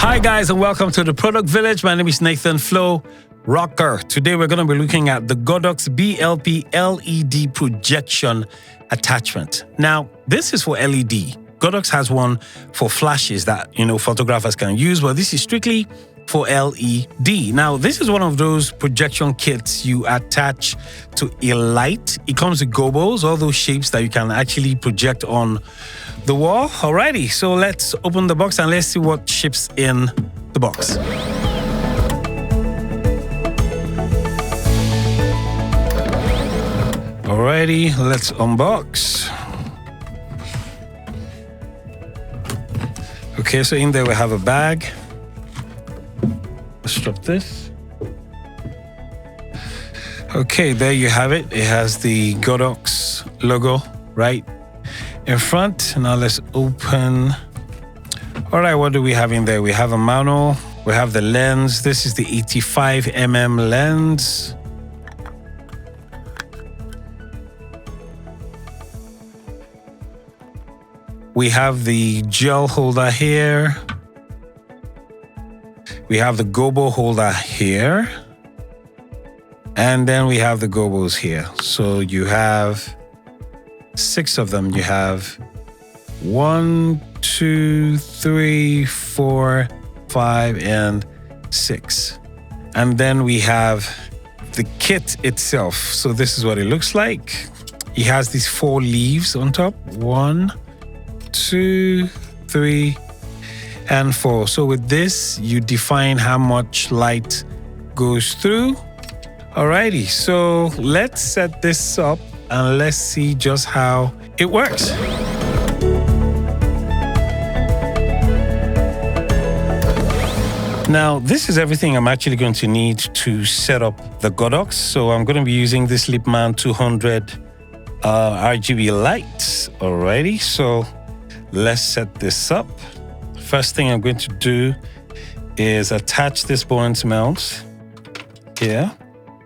Hi guys, and welcome to the Product Village. My name is Nathan Flo Rocker. Today we're going to be looking at the Godox BLP LED projection attachment. Now, this is for LED. Godox has one for flashes that, photographers can use, but this is strictly for LED. Now, this is one of those projection kits you attach to a light. It comes with gobos, all those shapes that you can actually project on the wall. Alrighty, so let's open the box and let's see what ships in the box. Alrighty, let's unbox. Okay, so in there we have a bag. Let's drop this. Okay, there you have it. It has the Godox logo right in front. Now let's open. All right, what do we have in there? We have a manual. We have the lens. This is the 85mm lens. We have the gel holder here. We have the gobo holder here. And then we have the gobos here. So you have 6 of them. You have 1, 2, 3, 4, 5, and 6. And then we have the kit itself. So this is what it looks like. It has these 4 leaves on top. 1, 2, 3, and 4. So with this, you define how much light goes through. Alrighty, so let's set this up and let's see just how it works. Now, this is everything I'm actually going to need to set up the Godox. So I'm going to be using this Lipman 200 RGB lights. Alrighty, so let's set this up. First thing I'm going to do is attach this Bowens mount here.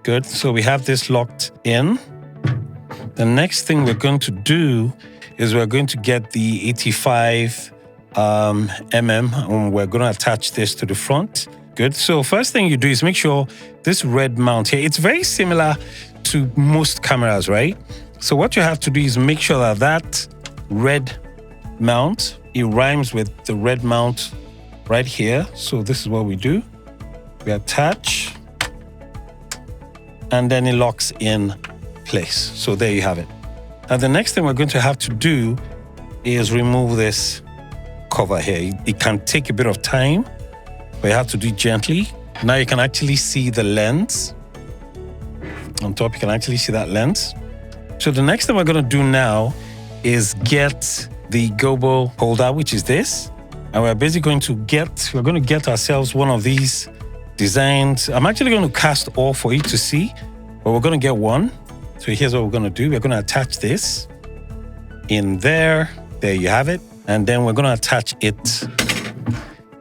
Good, so we have this locked in. The next thing we're going to do is we're going to get the 85 and we're going to attach this to the front. Good, so first thing you do is make sure this red mount here, it's very similar to most cameras, right? So what you have to do is make sure that that red mount, it rhymes with the red mount right here. So this is what we do. We attach, and then it locks in place. So there you have it. Now the next thing we're going to have to do is remove this cover here. It can take a bit of time, but you have to do it gently. Now you can actually see the lens. On top, you can actually see that lens. So the next thing we're going to do now is get the gobo holder, which is this. And we're basically going to get ourselves one of these designs. I'm actually going to cast all for you to see, but we're going to get one. So here's what we're going to do. We're going to attach this in there. There you have it. And then we're going to attach it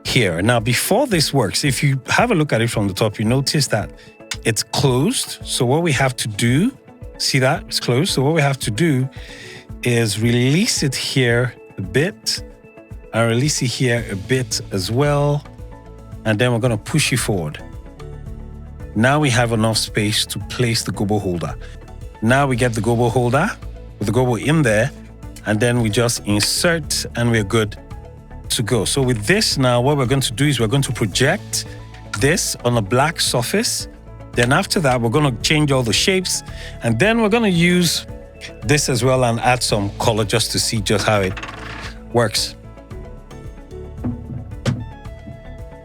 here. Now, before this works, if you have a look at it from the top, you notice that it's closed. So what we have to do, see that? It's closed. So what we have to do is release it here a bit and release it here a bit as well. And then we're going to push it forward. Now we have enough space to place the gobo holder. Now we get the gobo holder with the gobo in there, and then we just insert and we're good to go. So with this now, what we're going to do is we're going to project this on a black surface. Then after that, we're going to change all the shapes, and then we're going to use this as well and add some color just to see just how it works.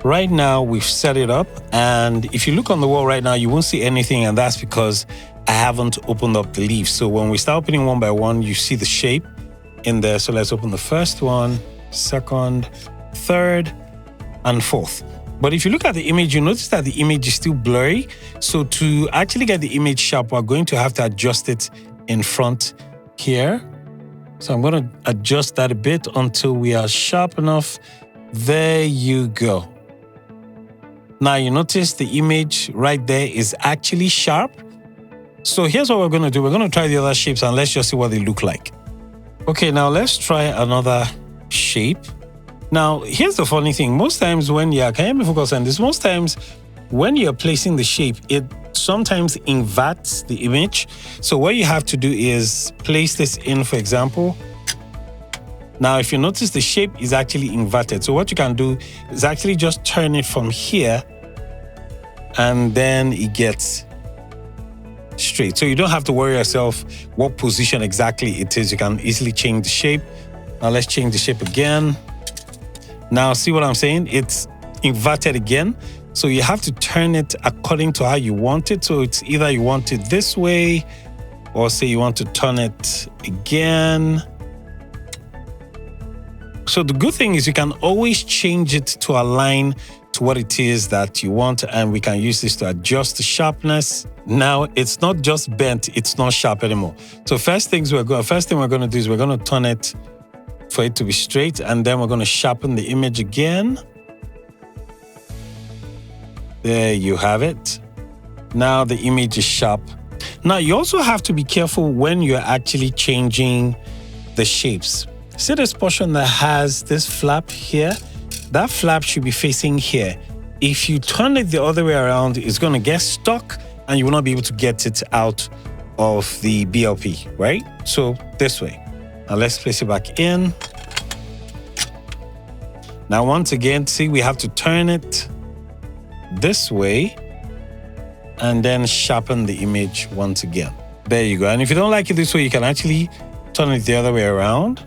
Right now, we've set it up, and if you look on the wall right now, you won't see anything, and that's because I haven't opened up the leaves. So when we start opening one by one, you see the shape in there. So let's open the first one, second, third, and fourth. But if you look at the image, you notice that the image is still blurry. So to actually get the image sharp, we're going to have to adjust it in front here. So I'm going to adjust that a bit until we are sharp enough. There you go. Now you notice the image right there is actually sharp. So here's what we're going to do. We're going to try the other shapes and let's just see what they look like. Okay, now let's try another shape. Now, here's the funny thing. Most times when can you let me focus on this? Most times when you're placing the shape, it sometimes inverts the image. So what you have to do is place this in, for example. Now, if you notice, the shape is actually inverted. So what you can do is actually just turn it from here, and then it gets straight. So you don't have to worry yourself what position exactly it is. You can easily change the shape. Now let's change the shape again. Now see what I'm saying? It's inverted again. So you have to turn it according to how you want it. So it's either you want it this way, or say you want to turn it again. So the good thing is you can always change it to align to what it is that you want, and we can use this to adjust the sharpness. Now it's not just bent, it's not sharp anymore. So first thing we're going to do is we're going to turn it for it to be straight, and then we're going to sharpen the image again. There you have it. Now the image is sharp. Now you also have to be careful when you're actually changing the shapes. See this portion that has this flap here? That flap should be facing here. If you turn it the other way around, it's going to get stuck and you will not be able to get it out of the BLP, right? So this way. Now let's place it back in. Now once again, see, we have to turn it this way and then sharpen the image once again. There you go. And if you don't like it this way, you can actually turn it the other way around.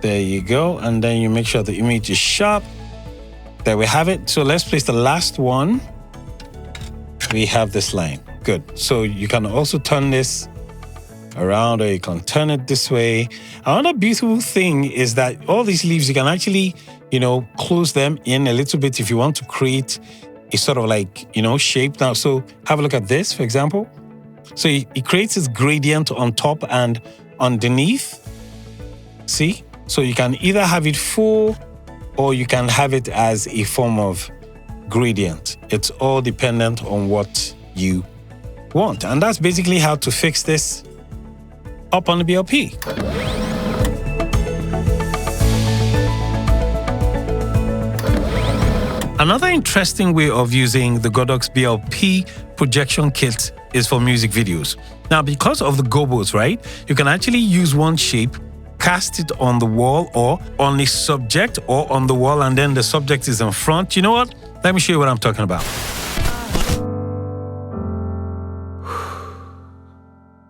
There you go. And then you make sure the image is sharp. There we have it. So let's place the last one. We have this line. Good. So you can also turn this around, or you can turn it this way. Another beautiful thing is that all these leaves, you can actually, close them in a little bit if you want to create a sort of like, shape. Now, so have a look at this, for example. So it creates this gradient on top and underneath. See? So you can either have it full, or you can have it as a form of gradient. It's all dependent on what you want. And that's basically how to fix this up on the BLP. Another interesting way of using the Godox BLP projection kit is for music videos. Now, because of the gobos, right, you can actually use one shape, cast it on the wall or on a subject or on the wall, and then the subject is in front. You know what? Let me show you what I'm talking about.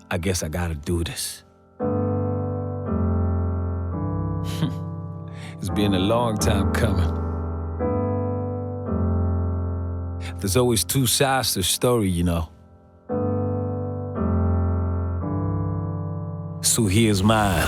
I guess I gotta do this. It's been a long time coming. There's always two sides to the story, So here's mine.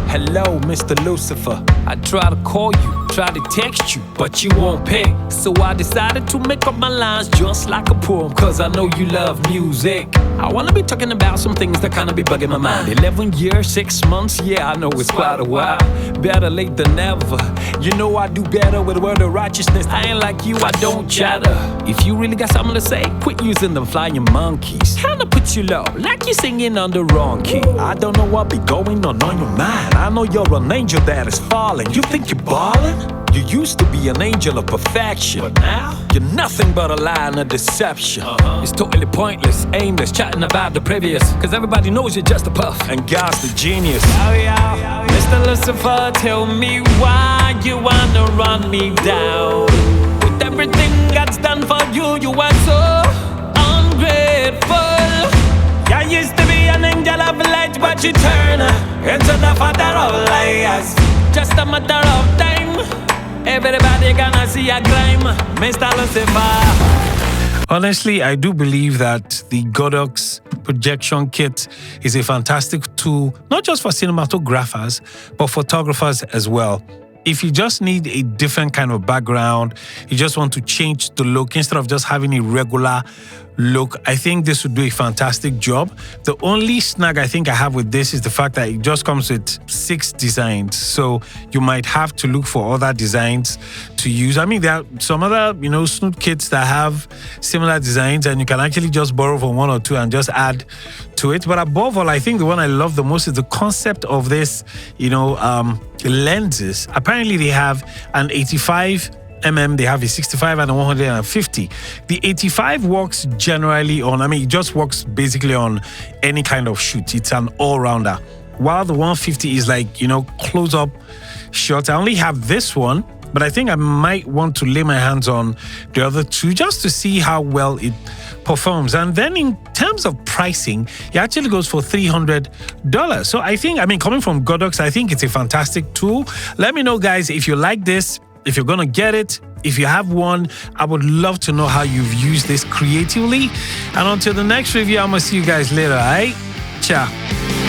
Hello, Mr. Lucifer. I try to call you, try to text you, but you won't pick. So I decided to make up my lines just like a poem, cause I know you love music. I wanna be talking about some things that kinda be bugging my mind. 11 years, 6 months, yeah, I know it's quite a while. Better late than never. You know I do better with word of righteousness. I ain't like you, I don't chatter. If you really got something to say, quit using them flying monkeys. Kinda puts you low, like you're singing on the wrong key. I don't know what be going on your mind. I know you're an angel that is falling. You think you're ballin'? You used to be an angel of perfection, but now you're nothing but a lie and a deception. It's totally pointless, aimless, chatting about the previous, cause everybody knows you're just a puff and God's the genius. Mr. Lucifer, tell me why you wanna run me down. With everything God's done for you, you are so ungrateful. I used to be an angel of light, but you turn into the father of liars. Just a matter of time. Everybody gonna see a crime, Mr. Lucifer. Honestly, I do believe that the Godox projection kit is a fantastic tool, not just for cinematographers, but photographers as well. If you just need a different kind of background, you just want to change the look instead of just having a regular look, I think this would do a fantastic job. The only snag I think I have with this is the fact that it just comes with 6 designs. So you might have to look for other designs to use. I mean, there are some other, snoot kits that have similar designs and you can actually just borrow from 1 or 2 and just add to it. But above all, I think the one I love the most is the concept of this, lenses. Apparently they have an 85mm, they have a 65 and a 150. The 85 works generally on, it just works basically on any kind of shoot. It's an all-rounder. While the 150 is like, close up shot. I only have this one, but I think I might want to lay my hands on the other two just to see how well it performs. And then in terms of pricing, it actually goes for $300. So I think, coming from Godox, I think it's a fantastic tool. Let me know, guys, if you like this, if you're gonna get it, if you have one. I would love to know how you've used this creatively. And until the next review, I'm gonna see you guys later, all right? Ciao.